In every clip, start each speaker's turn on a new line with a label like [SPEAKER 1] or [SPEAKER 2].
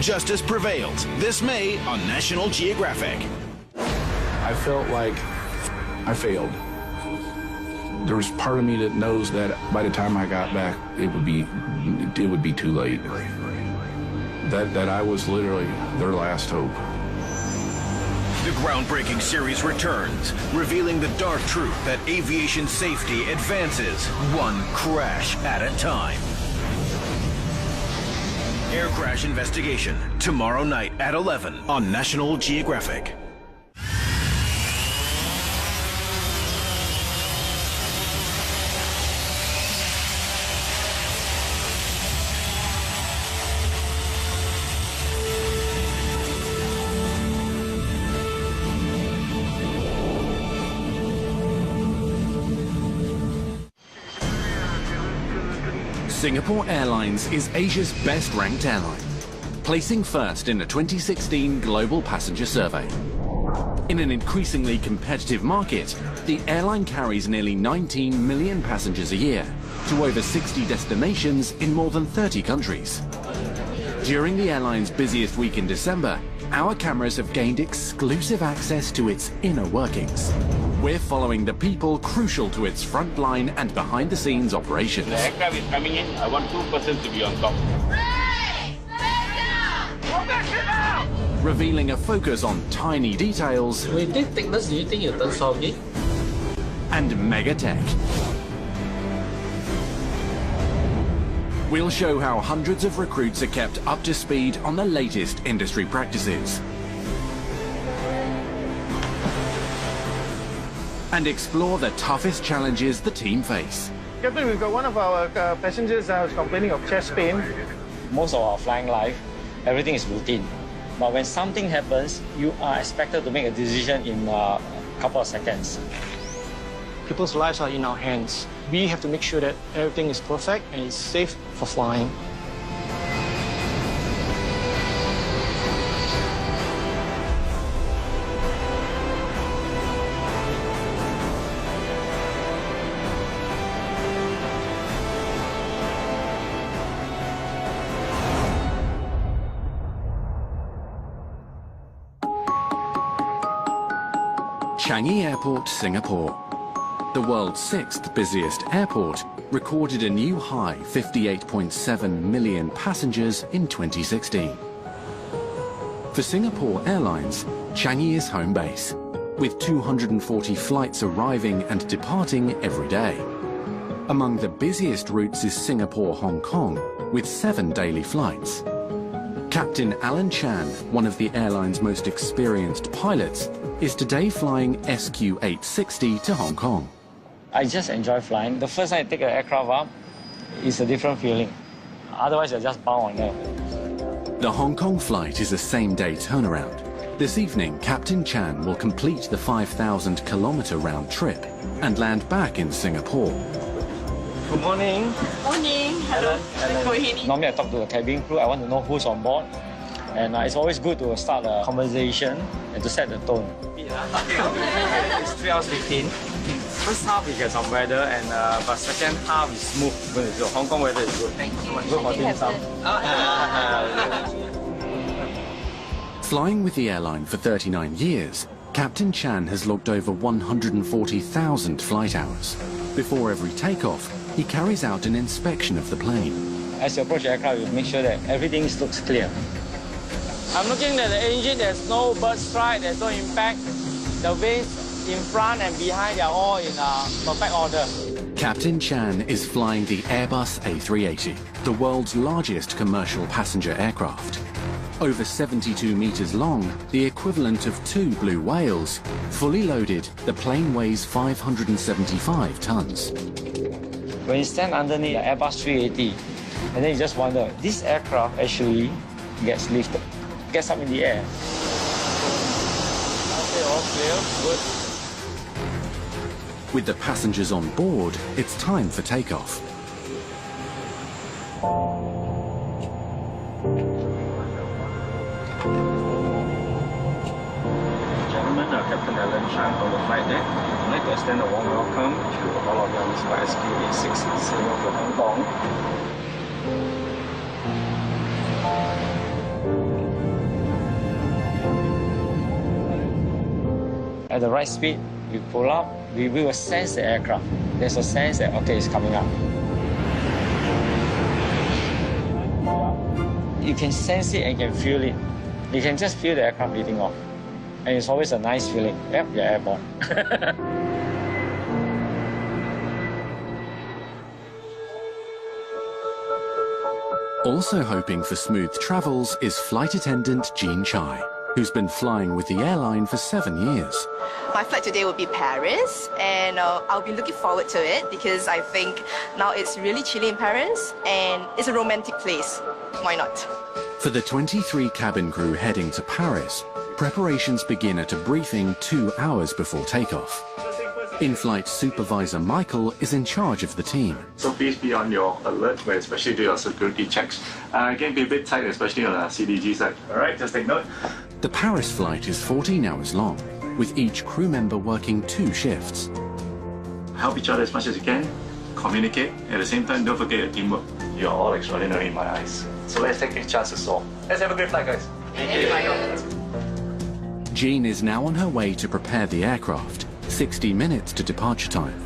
[SPEAKER 1] Justice prevails this May on National Geographic.
[SPEAKER 2] I felt like I failed. There was part of me that knows that by the time I got back, it would be too late. That I was literally their last hope.
[SPEAKER 1] The groundbreaking series returns, revealing the dark truth that aviation safety advances one crash at a time. Air Crash Investigation, tomorrow night at 11 on National Geographic.
[SPEAKER 3] Singapore Airlines is Asia's best-ranked airline, placing first in a 2016 Global Passenger Survey. In an increasingly competitive market, the airline carries nearly 19 million passengers a year to over 60 destinations in more than 30 countries. During the airline's busiest week in December, our cameras have gained exclusive access to its inner workings. We're following the people crucial to its frontline and behind-the-scenes operations.
[SPEAKER 4] The aircraft is coming in. I want 2 persons to be on top.
[SPEAKER 3] Revealing a focus on tiny details.
[SPEAKER 5] With this thickness, do you think it'll turn soggy?
[SPEAKER 3] And mega tech. We'll show how hundreds of recruits are kept up to speed on the latest industry practices. And explore the toughest challenges the team face.
[SPEAKER 6] Captain, we've got one of our passengers who's complaining of chest pain.
[SPEAKER 7] Most of our flying life, everything is routine. But when something happens, you are expected to make a decision in a couple of seconds.
[SPEAKER 6] People's lives are in our hands. We have to make sure that everything is perfect and is safe for flying.
[SPEAKER 3] Changi Airport, Singapore. The world's 6th busiest airport recorded a new high 58.7 million passengers in 2016. For Singapore Airlines, Changi is home base, with 240 flights arriving and departing every day. Among the busiest routes is Singapore-Hong Kong, with 7 daily flights. Captain Alan Chan, one of the airline's most experienced pilots, is today flying SQ-860 to Hong Kong.
[SPEAKER 7] I just enjoy flying. The first time I take an aircraft up, it's a different feeling. Otherwise, you're just bound on it.
[SPEAKER 3] The Hong Kong flight is a same-day turnaround. This evening, Captain Chan will complete the 5,000-kilometer round trip and land back in Singapore.
[SPEAKER 6] Good morning.
[SPEAKER 8] Morning. Hello.
[SPEAKER 7] Normally, I talk to the cabin crew. I want to know who's on board. And it's always good to start a conversation and to set the tone.
[SPEAKER 9] It's 3 hours 15. First half we get some weather, and but second half is smooth. So Hong Kong weather is good.
[SPEAKER 8] Thank you.
[SPEAKER 9] Good for dim sum.
[SPEAKER 3] Flying with the airline for 39 years, Captain Chan has logged over 140,000 flight hours. Before every takeoff, he carries out an inspection of the plane.
[SPEAKER 7] As you approach the aircraft, you make sure that everything looks clear. I'm looking at the engine. There's no bird strike, there's no impact. The wings in front and behind, they are all in perfect order.
[SPEAKER 3] Captain Chan is flying the Airbus A380, the world's largest commercial passenger aircraft. Over 72 meters long, the equivalent of 2 blue whales. Fully loaded, the plane weighs 575 tons.
[SPEAKER 7] When you stand underneath the Airbus 380, and then you just wonder, this aircraft actually gets lifted, gets up in the air. Okay, all clear, good.
[SPEAKER 3] With the passengers on board, it's time for takeoff.
[SPEAKER 9] Gentlemen, Captain Alan Chan from the flight deck. I'd like to extend a warm welcome to all of you on this flight SQ-860 sailing to Hong Kong. At the right speed, we pull up, we will sense the aircraft. There's a sense that, okay, it's coming up. You can sense it and you can feel it. You can just feel the aircraft leading off. And it's always a nice feeling. Yep, you're airborne.
[SPEAKER 3] Also hoping for smooth travels is flight attendant Jean Chai, who's been flying with the airline for 7 years.
[SPEAKER 8] My flight today will be Paris, and I'll be looking forward to it because I think now it's really chilly in Paris and it's a romantic place. Why not?
[SPEAKER 3] For the 23 cabin crew heading to Paris, preparations begin at a briefing 2 hours before takeoff. In-flight supervisor Michael is in charge of the team.
[SPEAKER 10] So please be on your alert when especially do your security checks. It can be a bit tight, especially on the CDG side. All right, just take note.
[SPEAKER 3] The Paris flight is 14 hours long, with each crew member working 2 shifts.
[SPEAKER 10] Help each other as much as you can. Communicate. At the same time, don't forget your teamwork. You're all extraordinary in my eyes. So let's take this chance to soar. Let's have a great flight, guys.
[SPEAKER 8] Thank you, Michael.
[SPEAKER 3] Jean is now on her way to prepare the aircraft, 60 minutes to departure time.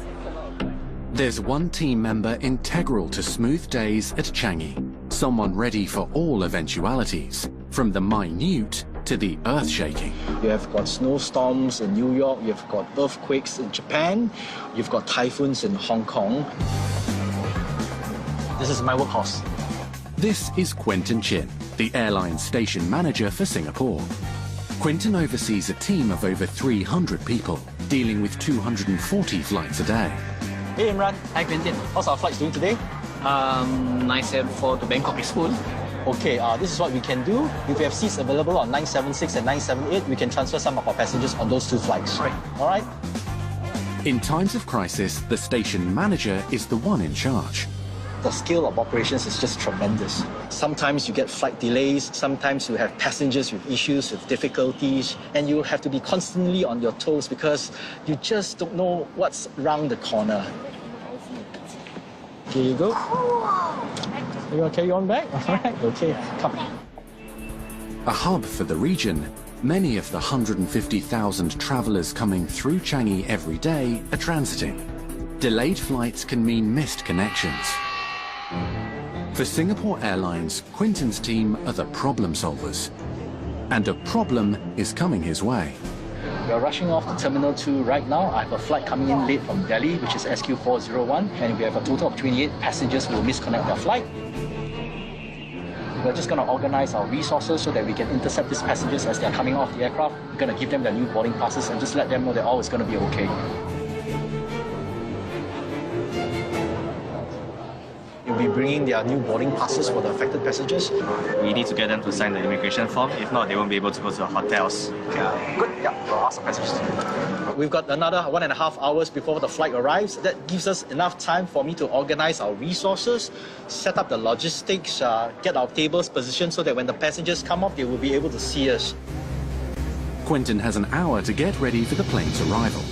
[SPEAKER 3] There's one team member integral to smooth days at Changi, someone ready for all eventualities, from the minute to the earth-shaking.
[SPEAKER 6] You have got snowstorms in New York, you've got earthquakes in Japan, you've got typhoons in Hong Kong. This is my workhorse.
[SPEAKER 3] This is Quentin Chin, the airline station manager for Singapore. Quentin oversees a team of over 300 people, dealing with 240 flights a day.
[SPEAKER 6] Hey Imran,
[SPEAKER 5] Hi, Quentin.
[SPEAKER 6] how's our flights doing today?
[SPEAKER 5] 974 to Bangkok is full.
[SPEAKER 6] Okay, this is what we can do. If we have seats available on 976 and 978, we can transfer some of our passengers on those 2 flights. All right?
[SPEAKER 3] In times of crisis, the station manager is the one in charge.
[SPEAKER 6] The scale of operations is just tremendous. Sometimes you get flight delays, sometimes you have passengers with issues, with difficulties, and you have to be constantly on your toes because you just don't know what's around the corner. Here you go. You want to carry on back? All right, okay, come.
[SPEAKER 3] A hub for the region, many of the 150,000 travellers coming through Changi every day are transiting. Delayed flights can mean missed connections. For Singapore Airlines, Quentin's team are the problem solvers. And a problem is coming his way.
[SPEAKER 6] We are rushing off to Terminal 2 right now. I have a flight coming in late from Delhi, which is SQ401, and we have a total of 28 passengers who will misconnect their flight. We're just going to organize our resources so that we can intercept these passengers as they're coming off the aircraft. We're going to give them their new boarding passes and just let them know that all is going to be okay. We'll be bringing their new boarding passes for the affected passengers.
[SPEAKER 9] We need to get them to sign the immigration form. If not, they won't be able to go to the hotels.
[SPEAKER 6] Good, yeah, we'll ask the passengers. We've got another 1.5 hours before the flight arrives. That gives us enough time for me to organize our resources, set up the logistics, get our tables positioned so that when the passengers come off, they will be able to see us.
[SPEAKER 3] Quentin has an hour to get ready for the plane's arrival.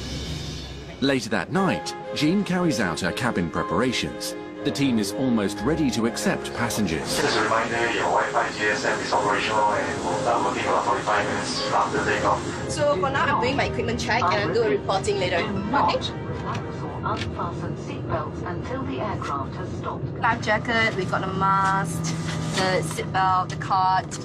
[SPEAKER 3] Later that night, Jean carries out her cabin preparations. The team is almost ready to accept passengers.
[SPEAKER 10] Just a reminder, your Wi-Fi GSM is operational and will start working about 45 minutes after takeoff.
[SPEAKER 8] So for now, I'm doing my equipment check and I'll do a reporting later. Okay?
[SPEAKER 11] Unfasten seatbelts until the aircraft has stopped.
[SPEAKER 8] Life jacket, we got a mask, the seatbelt, the card.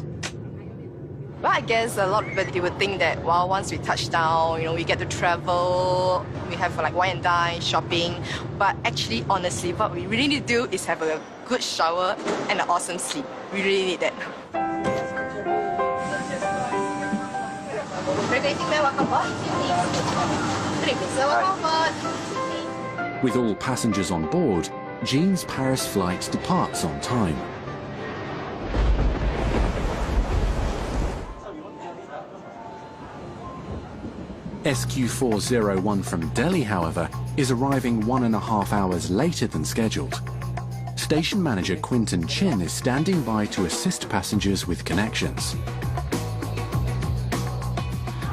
[SPEAKER 8] Well, I guess a lot of people would think that, well, once we touch down, we get to travel, we have like wine and dine, shopping. But actually, honestly, what we really need to do is have a good shower and an awesome sleep. We really need that. Very good evening, ma'am. Welcome aboard. Good evening, sir. Welcome aboard.
[SPEAKER 3] With all passengers on board, Jean's Paris flight departs on time. SQ401 from Delhi, however, is arriving 1.5 hours later than scheduled. Station manager Quentin Chin is standing by to assist passengers with connections.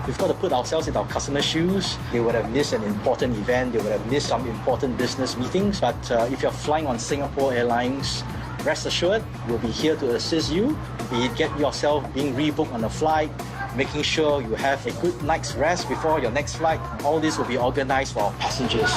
[SPEAKER 6] We've got to put ourselves in our customers' shoes. They would have missed an important event, they would have missed some important business meetings. But if you're flying on Singapore Airlines, rest assured, we'll be here to assist you. Be it get yourself being rebooked on a flight, making sure you have a good night's rest before your next flight. All this will be organized for our passengers.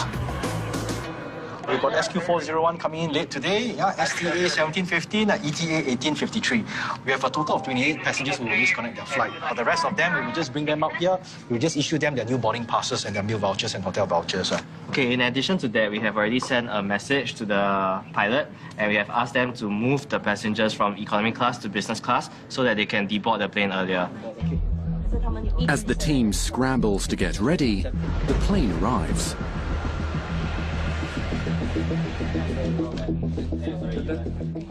[SPEAKER 6] We've got SQ401 coming in late today, STA 1715 and ETA 1853. We have a total of 28 passengers who will misconnect their flight. For the rest of them, we will just bring them up here. We will just issue them their new boarding passes and their meal vouchers and hotel vouchers.
[SPEAKER 12] Okay, in addition to that, we have already sent a message to the pilot and we have asked them to move the passengers from economy class to business class so that they can deboard the plane earlier.
[SPEAKER 3] As the team scrambles to get ready, the plane arrives.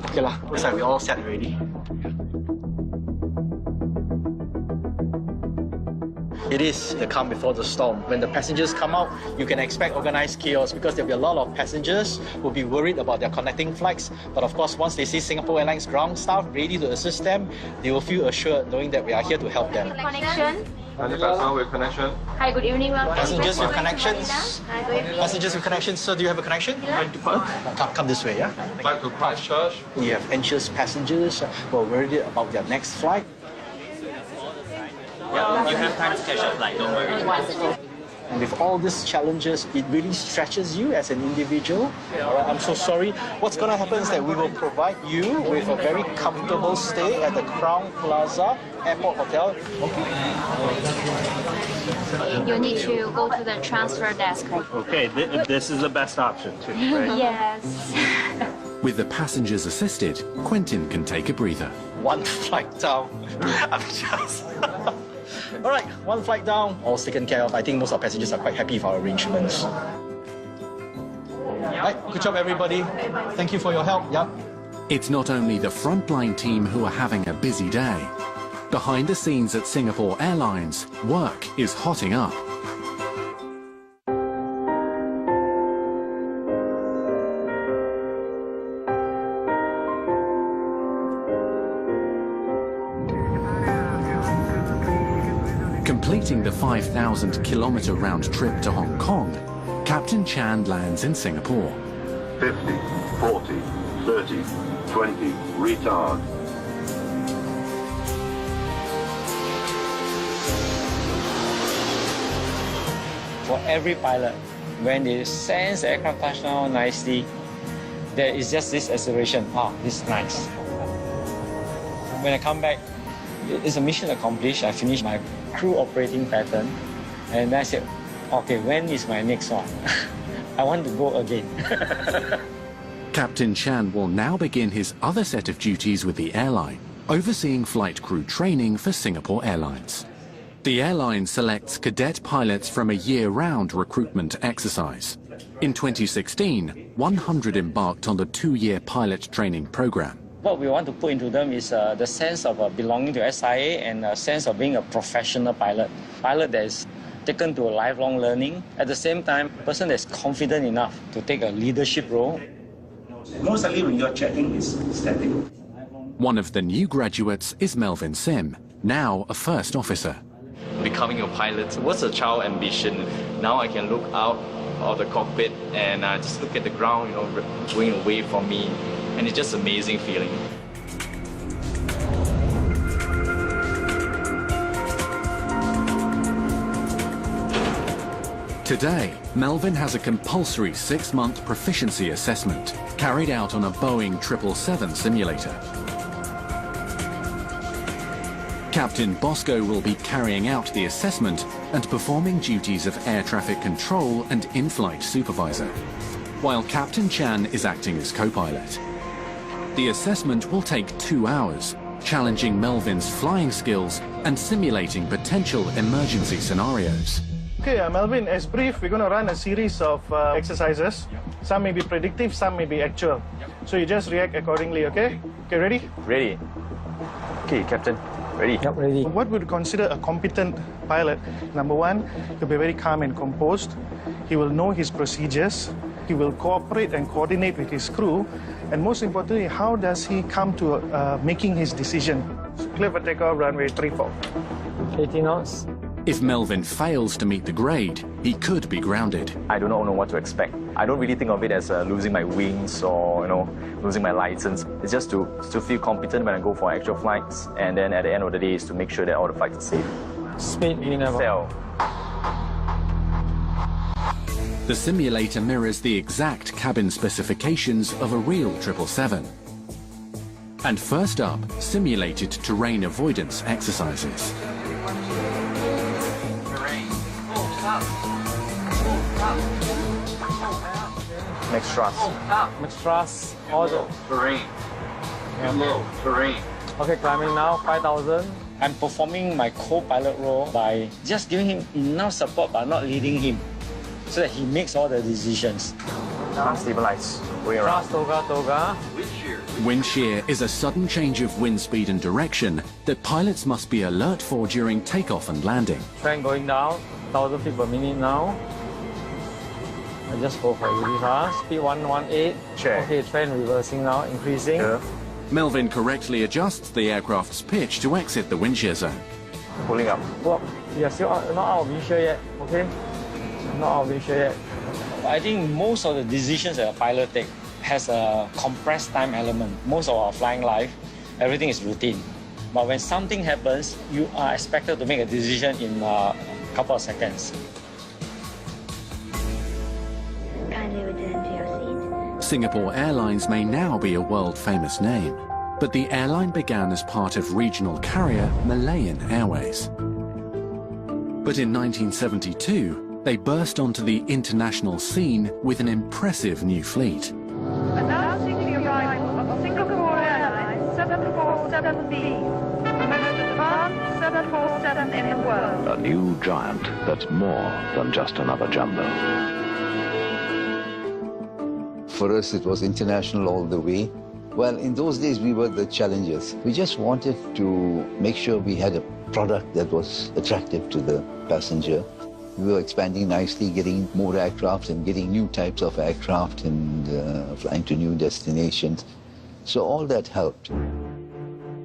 [SPEAKER 6] Okay lah, looks like we're all set already. It is the calm before the storm. When the passengers come out, you can expect organized chaos because there'll be a lot of passengers who will be worried about their connecting flights. But of course, once they see Singapore Airlines ground staff ready to assist them, they will feel assured knowing that we are here to help them.
[SPEAKER 13] Connection.
[SPEAKER 10] with connection.
[SPEAKER 13] Hi, good evening. Welcome.
[SPEAKER 6] Passengers with connections. Passengers with connections. Sir, do you have a connection? Come this way, yeah?
[SPEAKER 10] Back to Christchurch.
[SPEAKER 6] We have anxious passengers who are worried about their next flight.
[SPEAKER 12] Yeah, you have time to catch a flight, don't worry.
[SPEAKER 6] And with all these challenges, it really stretches you as an individual. I'm so sorry. What's going to happen is that we will provide you with a very comfortable stay at the Crown Plaza Airport Hotel.
[SPEAKER 13] You need to go to the transfer desk.
[SPEAKER 4] Okay, this is the best option too, right?
[SPEAKER 13] Yes.
[SPEAKER 3] With the passengers assisted, Quentin can take a breather.
[SPEAKER 6] One flight down. I'm just... All right, one flight down, all's taken care of. I think most of our passengers are quite happy with our arrangements. Right, good job, everybody. Thank you for your help. Yeah.
[SPEAKER 3] It's not only the frontline team who are having a busy day. Behind the scenes at Singapore Airlines, work is hotting up. Completing the 5,000-kilometer round trip to Hong Kong, Captain Chan lands in Singapore.
[SPEAKER 14] 50, 40, 30, 20, retard.
[SPEAKER 7] For every pilot, when they sense the aircraft touch down nicely, there is just this acceleration. Ah, this is nice. When I come back, it's a mission accomplished. I finished my crew operating pattern, and I said, okay, when is my next one? I want to go again.
[SPEAKER 3] Captain Chan will now begin his other set of duties with the airline, overseeing flight crew training for Singapore Airlines. The airline selects cadet pilots from a year-round recruitment exercise. In 2016, 100 embarked on the 2-year pilot training program.
[SPEAKER 7] What we want to put into them is the sense of belonging to SIA and a sense of being a professional pilot. Pilot that is taken to a lifelong learning. At the same time, a person that's confident enough to take a leadership role.
[SPEAKER 15] Most likely when you're checking is static.
[SPEAKER 3] One of the new graduates is Melvin Sim, now a first officer.
[SPEAKER 12] Becoming a pilot was a child ambition. Now I can look out of the cockpit and just look at the ground, going away from me. And it's just an amazing feeling.
[SPEAKER 3] Today, Melvin has a compulsory 6-month proficiency assessment carried out on a Boeing 777 simulator. Captain Bosco will be carrying out the assessment and performing duties of air traffic control and in-flight supervisor, while Captain Chan is acting as co-pilot. The assessment will take 2 hours, challenging Melvin's flying skills and simulating potential emergency scenarios.
[SPEAKER 16] Okay, Melvin, as brief, we're going to run a series of exercises. Some may be predictive, some may be actual. So you just react accordingly, okay? Okay, ready?
[SPEAKER 12] Ready. Okay, Captain. Ready?
[SPEAKER 7] Yep, ready.
[SPEAKER 16] What would consider a competent pilot? Number one, he'll be very calm and composed. He will know his procedures. He will cooperate and coordinate with his crew. And most importantly, how does he come to making his decision? Clear for takeoff, runway 34.
[SPEAKER 7] 80 knots.
[SPEAKER 3] If Melvin fails to meet the grade, he could be grounded.
[SPEAKER 12] I do not know what to expect. I don't really think of it as losing my wings or losing my license. It's just to feel competent when I go for actual flights, and then at the end of the day is to make sure that all the flights are safe.
[SPEAKER 7] Speed level.
[SPEAKER 12] Fail.
[SPEAKER 3] The simulator mirrors the exact cabin specifications of a real 777. And first up, simulated terrain avoidance exercises.
[SPEAKER 12] Max thrust.
[SPEAKER 7] Max thrust. All the
[SPEAKER 12] terrain. Terrain.
[SPEAKER 7] Okay, climbing now, 5,000. I'm performing my co-pilot role by just giving him enough support but not leading him, so that he makes all the decisions.
[SPEAKER 12] Stabilize. Going around.
[SPEAKER 7] Thrust, toga.
[SPEAKER 3] Wind shear is a sudden change of wind speed and direction that pilots must be alert for during takeoff and landing.
[SPEAKER 7] Train going down, 1,000 feet per minute now. I just go for really fast. Speed 118.
[SPEAKER 12] Check.
[SPEAKER 7] Okay, train reversing now, increasing.
[SPEAKER 12] Yeah.
[SPEAKER 3] Melvin correctly adjusts the aircraft's pitch to exit the wind shear zone.
[SPEAKER 12] Pulling up.
[SPEAKER 7] Well, we are still not out of wind shear yet, okay? Not out of wind shear yet. I think most of the decisions that a pilot takes has a compressed time element. Most of our flying life, everything is routine. But when something happens, you are expected to make a decision in a couple of seconds.
[SPEAKER 13] Kindly return to your seat.
[SPEAKER 3] Singapore Airlines may now be a world-famous name, but the airline began as part of regional carrier Malayan Airways. But in 1972, they burst onto the international scene with an impressive new fleet.
[SPEAKER 17] Announcing the arrival of Singapore Airlines 747B, the most advanced 747 in the world.
[SPEAKER 14] A new giant that's more than just another jumbo.
[SPEAKER 18] For us, it was international all the way. Well, in those days, we were the challengers. We just wanted to make sure we had a product that was attractive to the passenger. We were expanding nicely, getting more aircraft and getting new types of aircraft and flying to new destinations. So all that helped.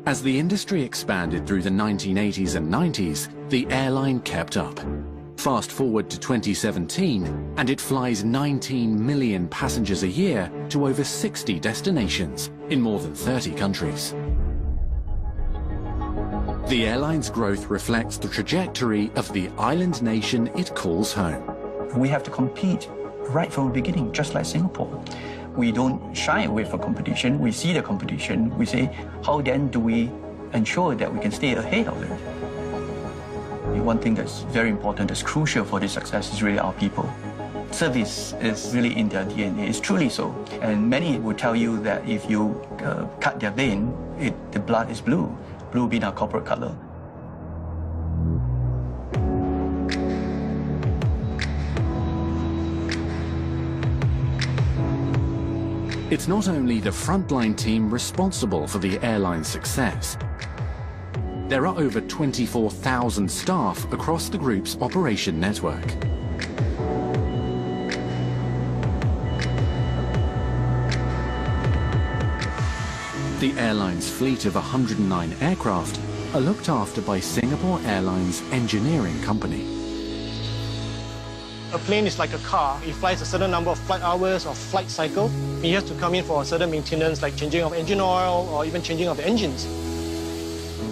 [SPEAKER 3] As the industry expanded through the 1980s and 90s, the airline kept up. Fast forward to 2017, and it flies 19 million passengers a year to over 60 destinations in more than 30 countries. The airline's growth reflects the trajectory of the island nation it calls home.
[SPEAKER 19] We have to compete right from the beginning, just like Singapore. We don't shy away from competition. We see the competition. We say, how then do we ensure that we can stay ahead of it? One thing that's very important, that's crucial for this success is really our people. Service is really in their DNA. It's truly so. And many will tell you that if you cut their vein, the blood is blue. Blue being our corporate color.
[SPEAKER 3] It's not only the frontline team responsible for the airline's success. There are over 24,000 staff across the group's operation network. The airline's fleet of 109 aircraft are looked after by Singapore Airlines Engineering Company.
[SPEAKER 16] A plane is like a car. It flies a certain number of flight hours or flight cycle. It has to come in for a certain maintenance like changing of engine oil or even changing of the engines.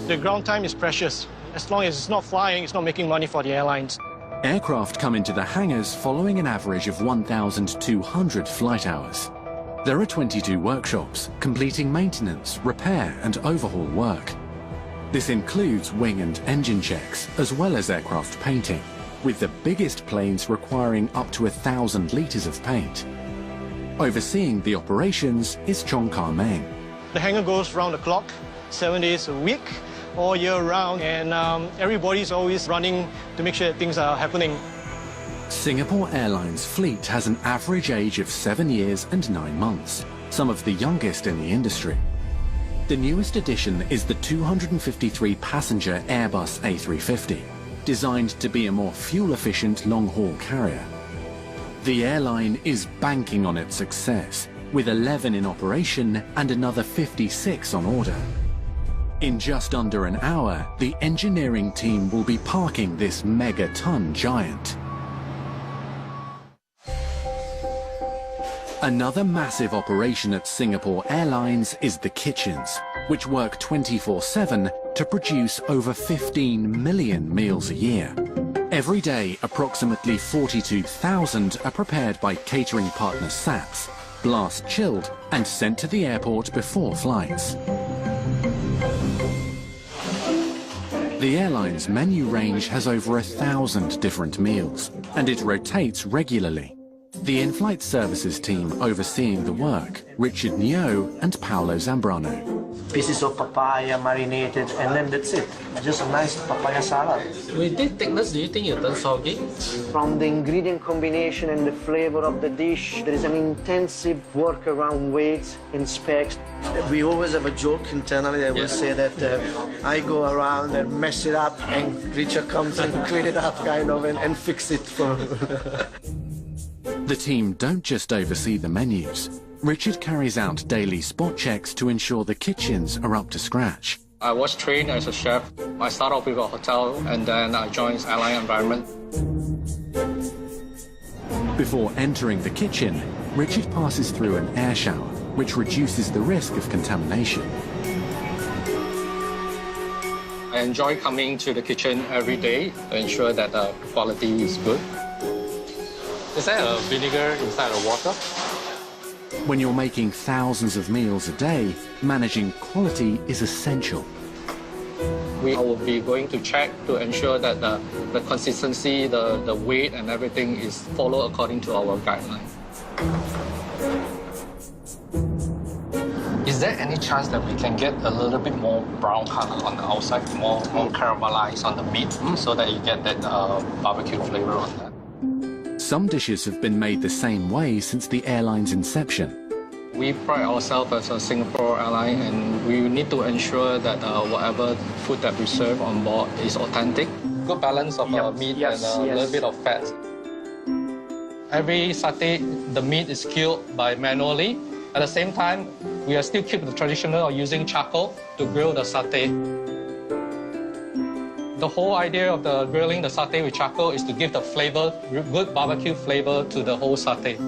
[SPEAKER 16] The ground time is precious. As long as it's not flying, it's not making money for the airlines.
[SPEAKER 3] Aircraft come into the hangars following an average of 1,200 flight hours. There are 22 workshops, completing maintenance, repair and overhaul work. This includes wing and engine checks, as well as aircraft painting, with the biggest planes requiring up to 1,000 litres of paint. Overseeing the operations is Chong Kar Meng.
[SPEAKER 16] The hangar goes round the clock, 7 days a week, all year round, and everybody's always running to make sure that things are happening.
[SPEAKER 3] Singapore Airlines fleet has an average age of 7 years and 9 months, some of the youngest in the industry. The newest addition is the 253-passenger Airbus A350, designed to be a more fuel-efficient long-haul carrier. The airline is banking on its success, with 11 in operation and another 56 on order. In just under an hour, the engineering team will be parking this megaton giant. Another massive operation at Singapore Airlines is the kitchens, which work 24/7 to produce over 15 million meals a year. Every day, approximately 42,000 are prepared by catering partner SAPS, blast chilled and sent to the airport before flights. The airline's menu range has over 1,000 different meals, and it rotates regularly. The in-flight services team overseeing the work, Richard Neo and Paolo Zambrano.
[SPEAKER 20] Pieces of papaya marinated, and then that's it. Just a nice papaya salad.
[SPEAKER 5] With this thickness, do you think it turns soggy?
[SPEAKER 20] From the ingredient combination and the flavor of the dish, there is an intensive work around weights and specs. We always have a joke internally. I will say that I go around and mess it up, and Richard comes and clean it up, kind of, and fix it for.
[SPEAKER 3] The team don't just oversee the menus. Richard carries out daily spot checks to ensure the kitchens are up to scratch.
[SPEAKER 5] I was trained as a chef. I started off with a hotel and then I joined airline environment.
[SPEAKER 3] Before entering the kitchen, Richard passes through an air shower, which reduces the risk of contamination.
[SPEAKER 5] I enjoy coming to the kitchen every day to ensure that the quality is good. Is there a vinegar inside the water?
[SPEAKER 3] When you're making thousands of meals a day, managing quality is essential.
[SPEAKER 5] We will be going to check to ensure that the consistency, the weight and everything is followed according to our guidelines. Is there any chance that we can get a little bit more brown color on the outside, more caramelized on the meat, so that you get that barbecue flavor on that?
[SPEAKER 3] Some dishes have been made the same way since the airline's inception.
[SPEAKER 5] We pride ourselves as a Singapore airline, and we need to ensure that whatever food that we serve on board is authentic. Good balance of meat and a little bit of fat. Every satay, the meat is killed by manually. At the same time, we are still keep the traditional of using charcoal to grill the satay. The whole idea of the grilling the satay with charcoal is to give the flavor, good barbecue flavor to the whole satay.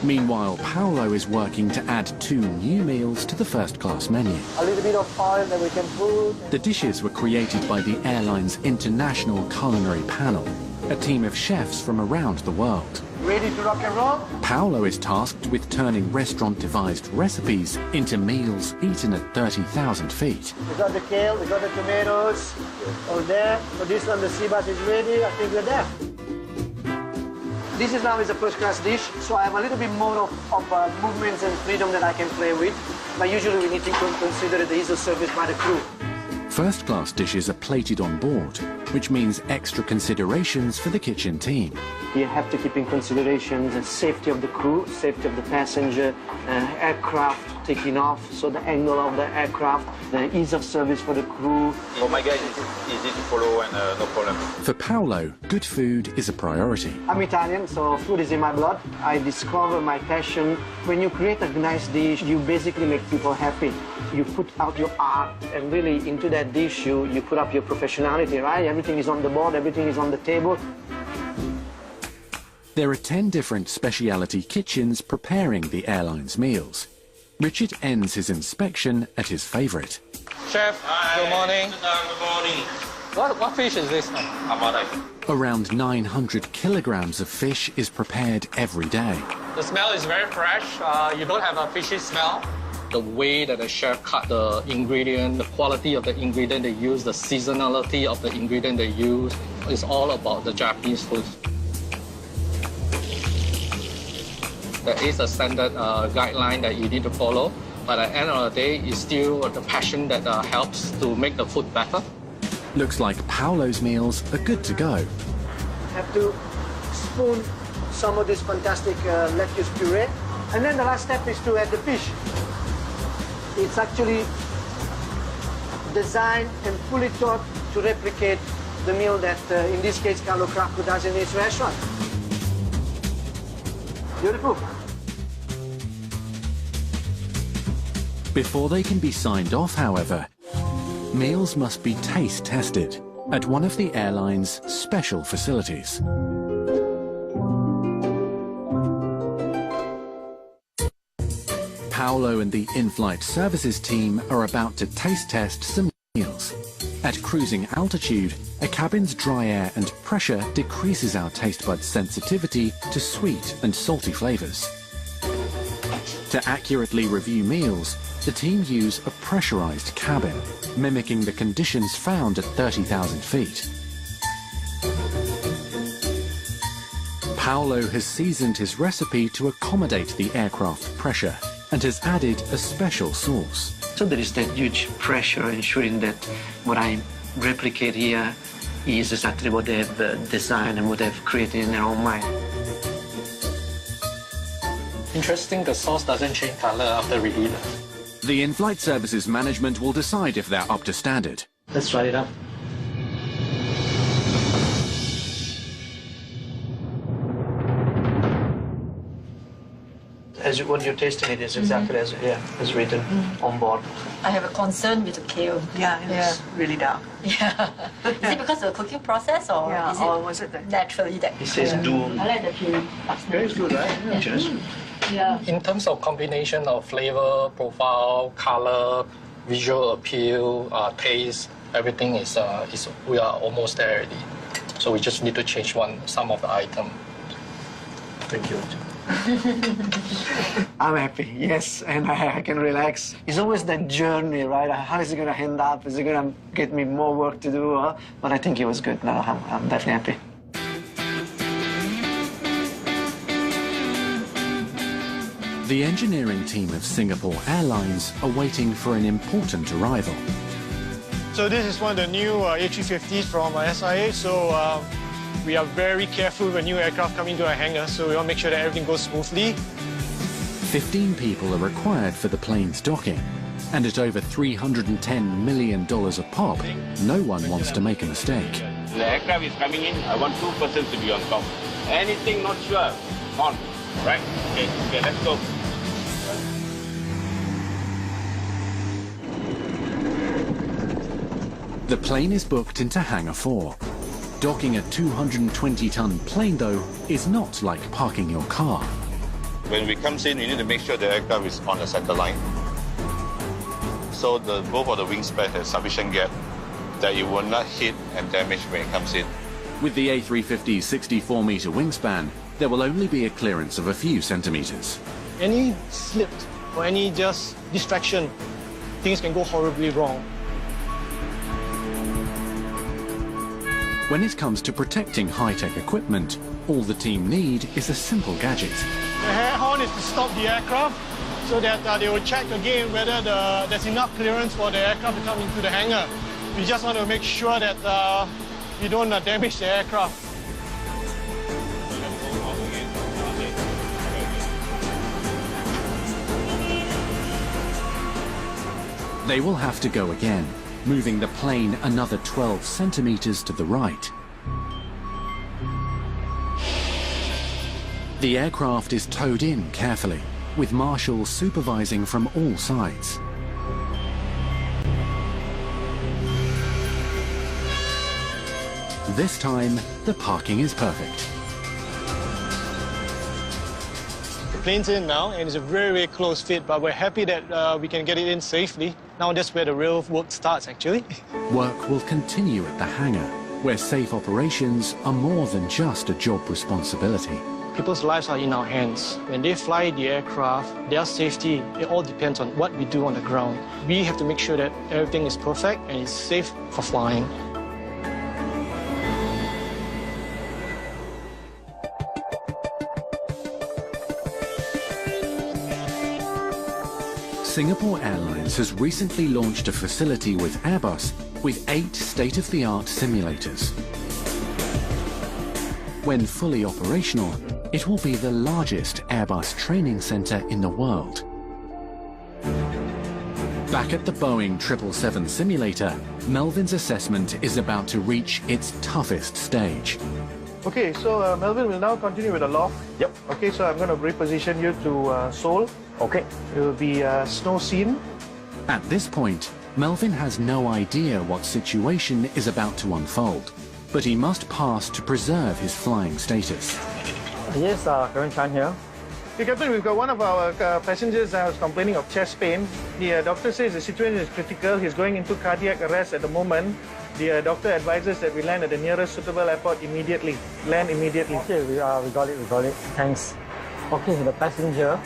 [SPEAKER 3] Meanwhile, Paolo is working to add 2 new meals to the first-class menu.
[SPEAKER 20] A little bit of oil that we can put.
[SPEAKER 3] The dishes were created by the airline's International Culinary Panel, a team of chefs from around the world.
[SPEAKER 20] Ready to rock and roll?
[SPEAKER 3] Paolo is tasked with turning restaurant-devised recipes into meals eaten at 30,000 feet.
[SPEAKER 20] We got the kale, we got the tomatoes, all there. For this one, the sea bass is ready. I think we're there. This is now is a first-class dish, so I have a little bit more of movements and freedom that I can play with. But usually we need to consider the ease of service by the crew.
[SPEAKER 3] First-class dishes are plated on board, which means extra considerations for the kitchen team.
[SPEAKER 20] You have to keep in consideration the safety of the crew, safety of the passenger, aircraft taking off, so the angle of the aircraft, the ease of service for the crew.
[SPEAKER 21] For my guys, it's easy to follow and no problem.
[SPEAKER 3] For Paolo, good food is a priority.
[SPEAKER 20] I'm Italian, so food is in my blood. I discover my passion. When you create a nice dish, you basically make people happy. You put out your art, and really into that dish, you put up your professionality, right? Everything is on the board, everything is on the table.
[SPEAKER 3] There are 10 different specialty kitchens preparing the airline's meals. Richard ends his inspection at his favorite.
[SPEAKER 5] Chef, good morning.
[SPEAKER 21] Good morning.
[SPEAKER 5] What fish is this?
[SPEAKER 3] Around 900 kilograms of fish is prepared every day.
[SPEAKER 5] The smell is very fresh. You don't have a fishy smell. The way that the chef cut the ingredient, the quality of the ingredient they use, the seasonality of the ingredient they use, is all about the Japanese food. There is a standard guideline that you need to follow, but at the end of the day, it's still the passion that helps to make the food better.
[SPEAKER 3] Looks like Paolo's meals are good to go.
[SPEAKER 20] Have to spoon some of this fantastic lettuce puree, and then the last step is to add the fish. It's actually designed and fully taught to replicate the meal that, in this case, Carlo Cracco does in his restaurant. Beautiful.
[SPEAKER 3] Before they can be signed off, however, meals must be taste tested at one of the airline's special facilities. Paolo and the in-flight services team are about to taste test some meals. At cruising altitude, a cabin's dry air and pressure decreases our taste buds' sensitivity to sweet and salty flavors. To accurately review meals, the team use a pressurized cabin, mimicking the conditions found at 30,000 feet. Paolo has seasoned his recipe to accommodate the aircraft pressure and has added a special sauce.
[SPEAKER 20] So there is that huge pressure ensuring that what I replicate here is exactly what they have designed and what they've created in their own mind.
[SPEAKER 5] Interesting, the sauce doesn't change color after we heat it.
[SPEAKER 3] The in-flight services management will decide if they're up to standard.
[SPEAKER 20] Let's try it out. What you're tasting it is exactly as written on board.
[SPEAKER 2] I have a concern with the kale.
[SPEAKER 22] Yeah, it's really dark.
[SPEAKER 2] Yeah. Is it because of the cooking process or is it,
[SPEAKER 22] or was it
[SPEAKER 2] naturally that?
[SPEAKER 20] It says doom.
[SPEAKER 2] I like the peel.
[SPEAKER 20] Very good, right? Yeah. Cheers.
[SPEAKER 2] Yeah.
[SPEAKER 5] In terms of combination of flavor, profile, color, visual appeal, taste, everything is we are almost there already. So we just need to change some of the item.
[SPEAKER 20] Thank you. I'm happy, yes, and I can relax. It's always that journey, right? How is it going to end up? Is it going to get me more work to do? But I think it was good. No, I'm definitely happy.
[SPEAKER 3] The engineering team of Singapore Airlines are waiting for an important arrival.
[SPEAKER 16] So this is one of the new A350s from SIA. So we are very careful when new aircraft come into our hangar, so we want to make sure that everything goes smoothly.
[SPEAKER 3] 15 people are required for the plane's docking, and at over $310 million a pop, no one wants to make a mistake.
[SPEAKER 21] The aircraft is coming in, I want 2 persons to be on top. Anything not sure, on. Right? Okay, let's go.
[SPEAKER 3] The plane is booked into Hangar 4. Docking a 220-ton plane, though, is not like parking your car.
[SPEAKER 21] When we come in, you need to make sure the aircraft is on the center line. So both of the wingspan have sufficient gap that it will not hit and damage when it comes in.
[SPEAKER 3] With the A350's 64-meter wingspan, there will only be a clearance of a few centimeters.
[SPEAKER 16] Any slip or any just distraction, things can go horribly wrong.
[SPEAKER 3] When it comes to protecting high-tech equipment, all the team need is a simple gadget.
[SPEAKER 16] The air horn is to stop the aircraft so that they will check again whether there's enough clearance for the aircraft to come into the hangar. We just want to make sure that we don't damage the aircraft.
[SPEAKER 3] They will have to go again, moving the plane another 12 centimeters to the right. The aircraft is towed in carefully, with marshals supervising from all sides. This time, the parking is perfect.
[SPEAKER 16] The plane's in now, and it's a very, very close fit, but we're happy that we can get it in safely. Now that's where the real work starts, actually.
[SPEAKER 3] Work will continue at the hangar, where safe operations are more than just a job responsibility.
[SPEAKER 16] People's lives are in our hands. When they fly the aircraft, their safety, it all depends on what we do on the ground. We have to make sure that everything is perfect and is safe for flying.
[SPEAKER 3] Singapore Airlines has recently launched a facility with Airbus with 8 state-of-the-art simulators. When fully operational, it will be the largest Airbus training center in the world. Back at the Boeing 777 simulator, Melvin's assessment is about to reach its toughest stage.
[SPEAKER 16] Okay, so Melvin will now continue with the loft.
[SPEAKER 6] Yep.
[SPEAKER 16] Okay, so I'm going to reposition you to Seoul.
[SPEAKER 6] Okay.
[SPEAKER 16] It will be snow scene.
[SPEAKER 3] At this point, Melvin has no idea what situation is about to unfold, but he must pass to preserve his flying status.
[SPEAKER 7] Yes, Captain Chan here.
[SPEAKER 16] Hey, Captain, we've got one of our passengers who's complaining of chest pain. The doctor says the situation is critical. He's going into cardiac arrest at the moment. The doctor advises that we land at the nearest suitable airport immediately. Land immediately.
[SPEAKER 7] Okay, we got it. Thanks. Okay, the passenger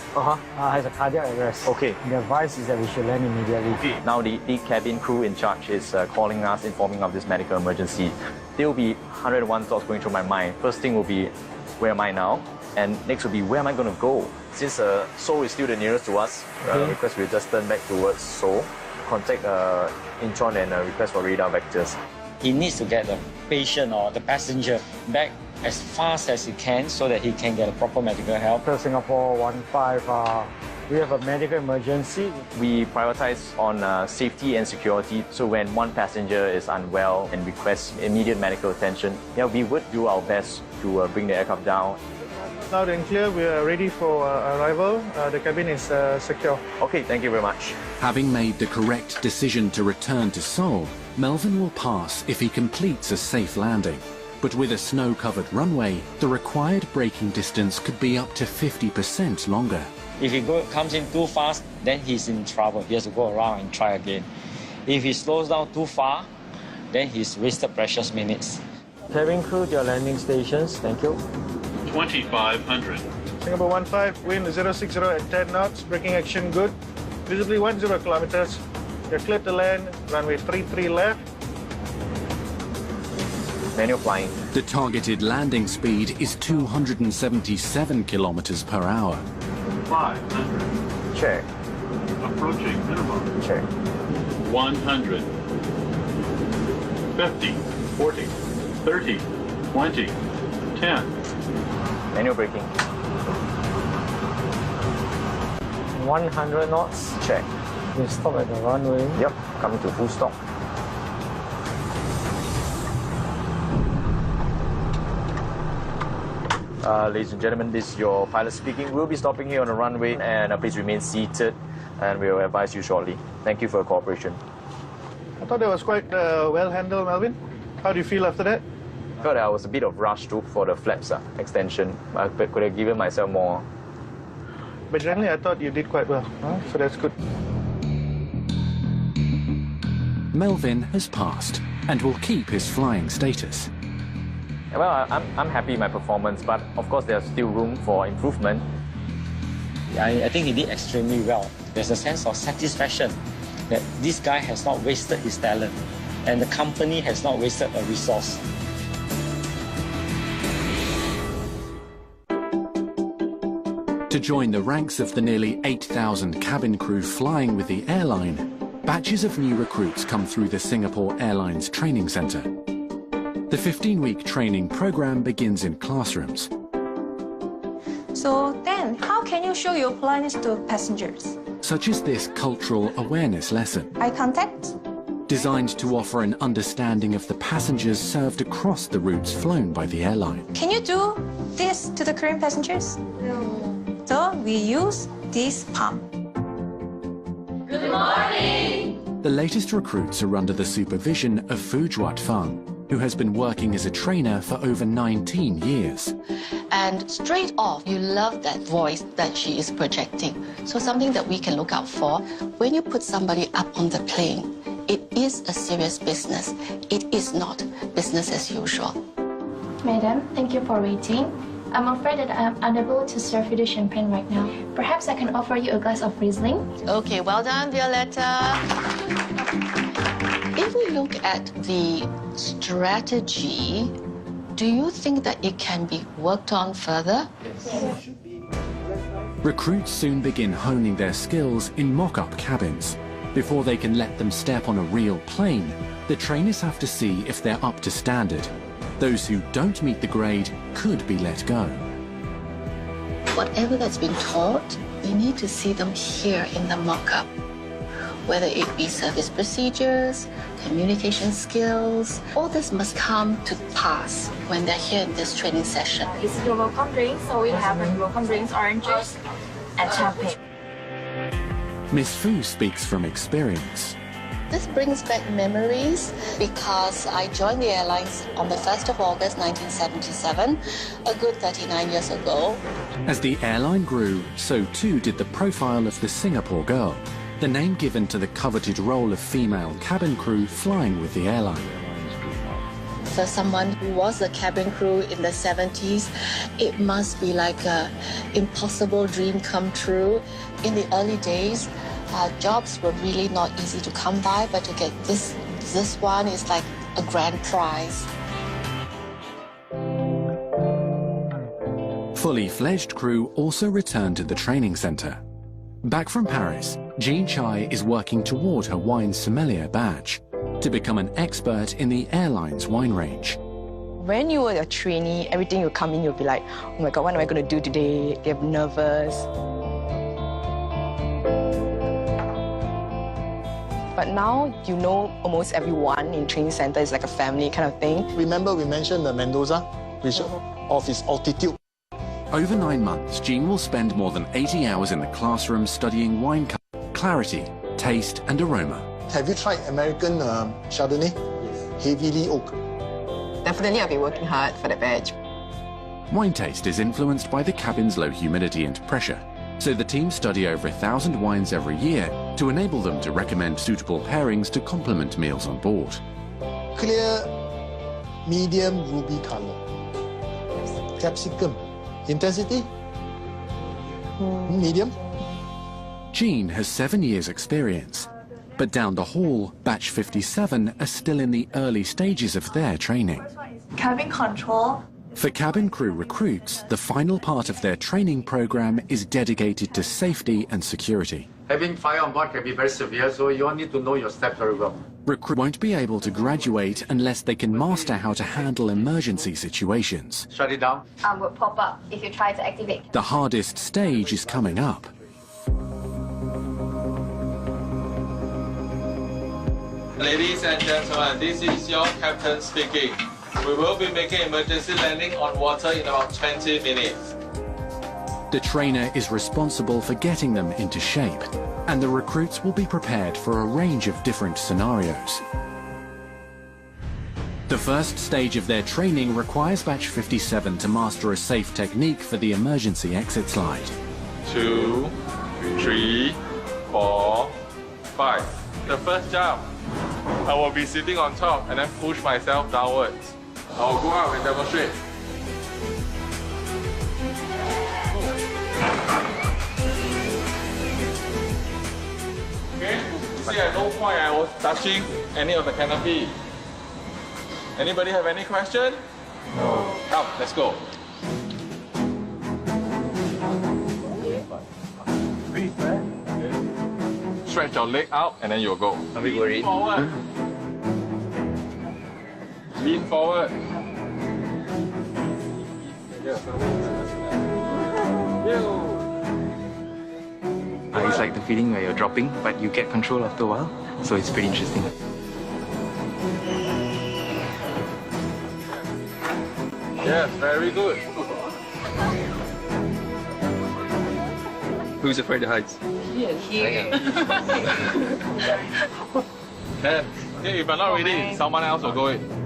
[SPEAKER 7] has a cardiac arrest.
[SPEAKER 12] Okay.
[SPEAKER 7] The advice is that we should land immediately.
[SPEAKER 12] Now the cabin crew in charge is calling us, informing of this medical emergency. There will be 101 thoughts going through my mind. First thing will be, where am I now? And next will be, where am I going to go? Since Seoul is still the nearest to us, request we just turn back towards Seoul, contact Incheon and request for radar vectors.
[SPEAKER 7] He needs to get the patient or the passenger back as fast as he can so that he can get a proper medical help. Singapore 15, we have a medical emergency.
[SPEAKER 12] We prioritize on safety and security, so when one passenger is unwell and requests immediate medical attention, we would do our best to bring the aircraft down.
[SPEAKER 16] Loud and clear, we are ready for arrival. The cabin is secure.
[SPEAKER 12] Okay, thank you very much.
[SPEAKER 3] Having made the correct decision to return to Seoul, Melvin will pass if he completes a safe landing. But with a snow-covered runway, the required braking distance could be up to 50% longer.
[SPEAKER 7] If he comes in too fast, then he's in trouble. He has to go around and try again. If he slows down too far, then he's wasted precious minutes. Cabin crew to your landing stations. Thank you.
[SPEAKER 10] 2500.
[SPEAKER 16] Singapore 15, wind 060 at 10 knots, braking action good. Visibly 10 kilometers. You're cleared to land, runway 33 left.
[SPEAKER 12] Manual flying.
[SPEAKER 3] The targeted landing speed is 277 kilometers per hour.
[SPEAKER 10] 500.
[SPEAKER 12] Check.
[SPEAKER 10] Approaching minimum.
[SPEAKER 12] Check.
[SPEAKER 10] 100. 50. 40. 30. 20. 10.
[SPEAKER 12] Manual braking.
[SPEAKER 7] 100 knots.
[SPEAKER 12] Check.
[SPEAKER 7] We stop at the runway.
[SPEAKER 12] Yep, coming to full stop. Ladies and gentlemen, this is your pilot speaking. We'll be stopping here on the runway, and please remain seated, and we'll advise you shortly. Thank you for your cooperation.
[SPEAKER 16] I thought that was quite well handled, Melvin. How do you feel after that?
[SPEAKER 12] I felt that I was a bit of rush too for the flaps extension. I could have given myself more.
[SPEAKER 16] But generally, I thought you did quite well, so that's good.
[SPEAKER 3] Melvin has passed and will keep his flying status.
[SPEAKER 12] Well, I'm happy with my performance, but of course there's still room for improvement.
[SPEAKER 7] I think he did extremely well. There's a sense of satisfaction that this guy has not wasted his talent and the company has not wasted a resource.
[SPEAKER 3] To join the ranks of the nearly 8,000 cabin crew flying with the airline, batches of new recruits come through the Singapore Airlines Training Centre. The 15-week training program begins in classrooms.
[SPEAKER 1] So then, how can you show your politeness to passengers?
[SPEAKER 3] Such as this cultural awareness lesson.
[SPEAKER 1] Eye contact?
[SPEAKER 3] Designed to offer an understanding of the passengers served across the routes flown by the airline.
[SPEAKER 1] Can you do this to the Korean passengers? No. So we use this palm.
[SPEAKER 22] Good morning!
[SPEAKER 3] The latest recruits are under the supervision of Fu Juat-Fang, who has been working as a trainer for over 19 years.
[SPEAKER 2] And straight off, you love that voice that she is projecting. So something that we can look out for, when you put somebody up on the plane, it is a serious business. It is not business as usual.
[SPEAKER 23] Madam, thank you for waiting. I'm afraid that I'm unable to serve you the champagne right now. Perhaps I can offer you a glass of Riesling.
[SPEAKER 2] Okay, well done, Violetta. If we look at the strategy, do you think that it can be worked on further?
[SPEAKER 23] Yes.
[SPEAKER 3] Recruits soon begin honing their skills in mock-up cabins. Before they can let them step on a real plane, the trainers have to see if they're up to standard. Those who don't meet the grade could be let go.
[SPEAKER 2] Whatever that's been taught, we need to see them here in the mock-up. Whether it be service procedures, communication skills, all this must come to pass when they're here in this training session.
[SPEAKER 23] This is your welcome drink, so we have welcome drinks, orange juice, and champagne.
[SPEAKER 3] Miss Fu speaks from experience.
[SPEAKER 2] This brings back memories because I joined the airlines on the 1st of August 1977, a good 39 years ago.
[SPEAKER 3] As the airline grew, so too did the profile of the Singapore girl, the name given to the coveted role of female cabin crew flying with the airline.
[SPEAKER 2] For someone who was a cabin crew in the 70s, it must be like an impossible dream come true. In the early days, jobs were really not easy to come by, but to get this one is like a grand prize.
[SPEAKER 3] Fully fledged crew also returned to the training center. Back from Paris, Jean Chai is working toward her wine sommelier badge to become an expert in the airline's wine range.
[SPEAKER 8] When you were a trainee, everything you come in, you'll be like, oh my God, what am I going to do today? Get nervous. But now you know almost everyone in training center is like a family kind of thing.
[SPEAKER 6] Remember we mentioned the Mendoza, which of its altitude.
[SPEAKER 3] Over 9 months, Jean will spend more than 80 hours in the classroom studying wine clarity, taste and aroma.
[SPEAKER 6] Have you tried American Chardonnay? Yes. Heavily oak.
[SPEAKER 8] Definitely I'll be working hard for the badge.
[SPEAKER 3] Wine taste is influenced by the cabin's low humidity and pressure, so the team study over 1,000 wines every year to enable them to recommend suitable pairings to complement meals on board.
[SPEAKER 6] Clear, medium ruby color. Capsicum. Intensity? Medium.
[SPEAKER 3] Jean has 7 years' experience, but down the hall, Batch 57 are still in the early stages of their training.
[SPEAKER 9] Cabin control.
[SPEAKER 3] For cabin crew recruits, the final part of their training program is dedicated to safety and security.
[SPEAKER 5] Having fire on board can be very severe, so you all need to know your step very well.
[SPEAKER 3] Recruits won't be able to graduate unless they can master how to handle emergency situations.
[SPEAKER 5] Shut it down.
[SPEAKER 23] Will pop up if you try to activate.
[SPEAKER 3] The hardest stage is coming up.
[SPEAKER 11] Ladies and gentlemen, this is your captain speaking. We will be making emergency landing on water in about 20 minutes.
[SPEAKER 3] The trainer is responsible for getting them into shape, and the recruits will be prepared for a range of different scenarios. The first stage of their training requires Batch 57 to master a safe technique for the emergency exit slide.
[SPEAKER 11] 2, 3, 4, 5. The first jump, I will be sitting on top and then push myself downwards. I'll go out and demonstrate. Okay, see at no point I was touching any of the canopy. Anybody have any question? No. Come, let's go. Stretch your leg out and then you'll go.
[SPEAKER 5] Are we worried?
[SPEAKER 11] Forward. Lean forward.
[SPEAKER 24] It's like the feeling where you're dropping, but you get control after a while, so it's pretty interesting.
[SPEAKER 11] Yes, very good.
[SPEAKER 24] Who's afraid of heights?
[SPEAKER 11] Then, if you're not ready, someone else will go in.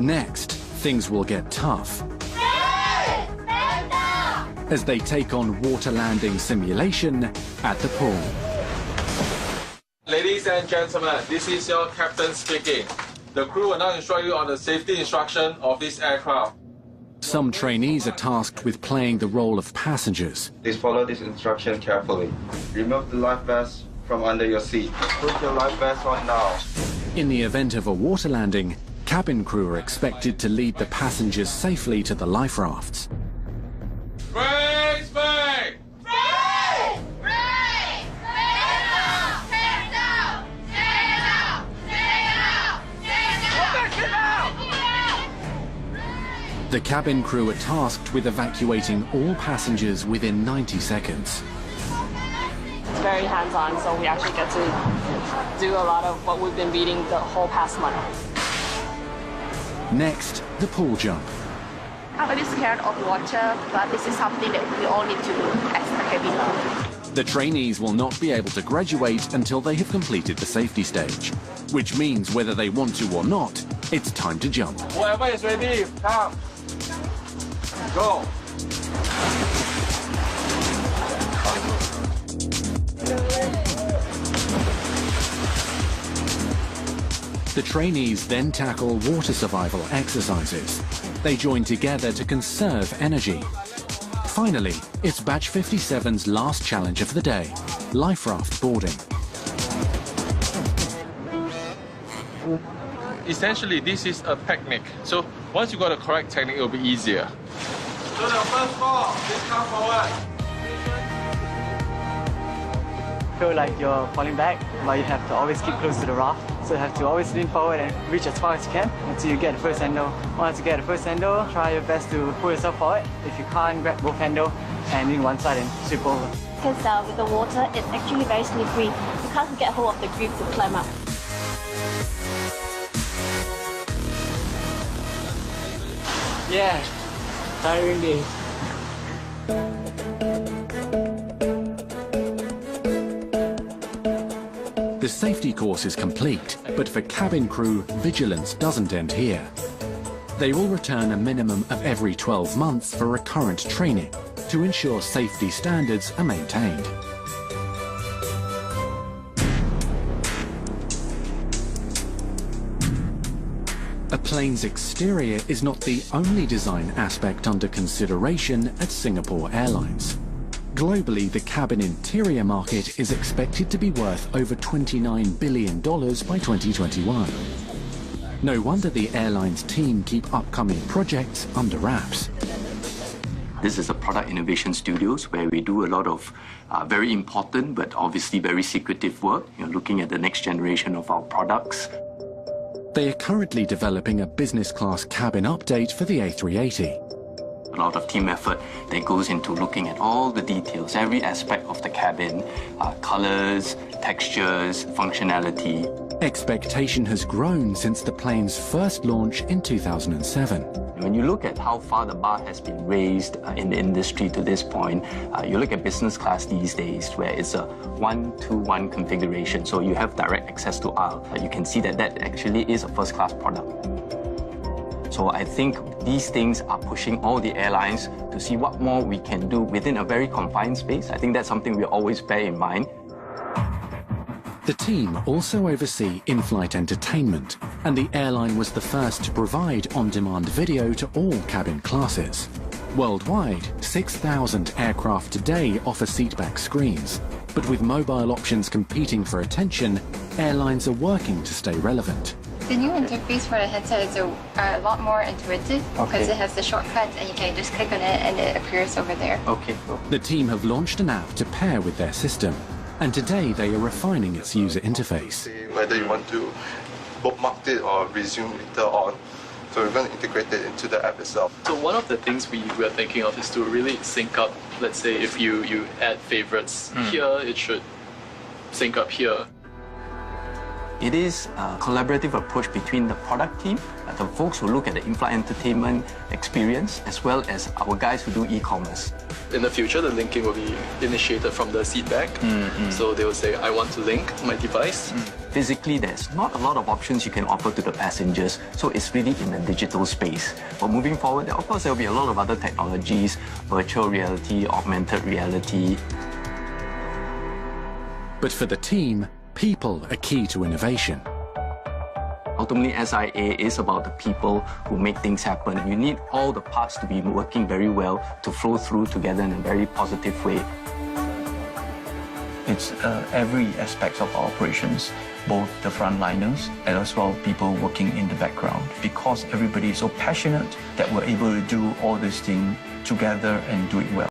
[SPEAKER 3] Next, things will get tough as they take on water landing simulation at the pool.
[SPEAKER 11] Ladies and gentlemen, this is your captain speaking. The crew will now instruct you on the safety instruction of this aircraft.
[SPEAKER 3] Some trainees are tasked with playing the role of passengers.
[SPEAKER 25] Please follow this instruction carefully. Remove the life vest from under your seat. Put your life vest on now.
[SPEAKER 3] In the event of a water landing, cabin crew are expected to lead the passengers safely to the life rafts.
[SPEAKER 11] Brace, brake!
[SPEAKER 22] Brake! Brake! Stand up! Stand up! Stand up! Stand up! Stand up!
[SPEAKER 3] The cabin crew are tasked with evacuating all passengers within 90 seconds.
[SPEAKER 8] It's very hands-on, so we actually get to do a lot of what we've been reading the whole past month.
[SPEAKER 3] Next, the pool jump.
[SPEAKER 4] I'm a bit scared of water, but this is something that we all need to do as a cabin crew.
[SPEAKER 3] The trainees will not be able to graduate until they have completed the safety stage, which means whether they want to or not, it's time to jump.
[SPEAKER 11] Whoever is ready, come. Go.
[SPEAKER 3] The trainees then tackle water survival exercises. They join together to conserve energy. Finally, it's Batch 57's last challenge of the day, life raft boarding.
[SPEAKER 11] Essentially, this is a technique. So once you got the correct technique, it'll be easier. So the first four, please come forward.
[SPEAKER 13] Feel like you're falling back, but you have to always keep close to the raft. So you have to always lean forward and reach as far as you can until you get the first handle. Once you get the first handle, try your best to pull yourself forward. If you can't, grab both handles and lean one side and sweep over.
[SPEAKER 4] Because with the water, it's actually very slippery. You can't get hold of the grip to climb up.
[SPEAKER 13] Yeah, tiring day.
[SPEAKER 3] The safety course is complete, but for cabin crew, vigilance doesn't end here. They will return a minimum of every 12 months for recurrent training to ensure safety standards are maintained. A plane's exterior is not the only design aspect under consideration at Singapore Airlines. Globally, the cabin interior market is expected to be worth over $29 billion by 2021. No wonder the airline's team keep upcoming projects under wraps.
[SPEAKER 24] This is a product innovation studios where we do a lot of very important but obviously very secretive work, looking at the next generation of our products.
[SPEAKER 3] They are currently developing a business class cabin update for the A380.
[SPEAKER 24] A lot of team effort that goes into looking at all the details, every aspect of the cabin, colors, textures, functionality.
[SPEAKER 3] Expectation has grown since the plane's first launch in 2007.
[SPEAKER 24] When you look at how far the bar has been raised in the industry to this point, you look at business class these days where it's a 1-to-1 configuration, so you have direct access to aisle. You can see that that actually is a first-class product. So I think these things are pushing all the airlines to see what more we can do within a very confined space. I think that's something we always bear in mind.
[SPEAKER 3] The team also oversee in-flight entertainment, and the airline was the first to provide on-demand video to all cabin classes. Worldwide, 6,000 aircraft today offer seatback screens, but with mobile options competing for attention, airlines are working to stay relevant.
[SPEAKER 23] The new interface for the headset is a lot more intuitive because it has the shortcuts and you can just click on it and it appears over there.
[SPEAKER 24] Okay.
[SPEAKER 3] The team have launched an app to pair with their system, and today they are refining its user interface.
[SPEAKER 11] Whether you want to bookmark it or resume later on. So we're going to integrate it into the app itself.
[SPEAKER 14] So one of the things we are thinking of is to really sync up. Let's say if you add favorites here, it should sync up here.
[SPEAKER 24] It is a collaborative approach between the product team, the folks who look at the in-flight entertainment experience, as well as our guys who do e-commerce.
[SPEAKER 14] In the future, the linking will be initiated from the seat back. So they will say, I want to link my device.
[SPEAKER 24] Physically, there's not a lot of options you can offer to the passengers, so it's really in the digital space. But moving forward, of course, there will be a lot of other technologies, virtual reality, augmented reality.
[SPEAKER 3] But for the team, people are key to innovation.
[SPEAKER 24] Ultimately, SIA is about the people who make things happen. You need all the parts to be working very well to flow through together in a very positive way.
[SPEAKER 19] It's every aspect of our operations, both the frontliners and as well people working in the background. Because everybody is so passionate that we're able to do all these things together and do it well.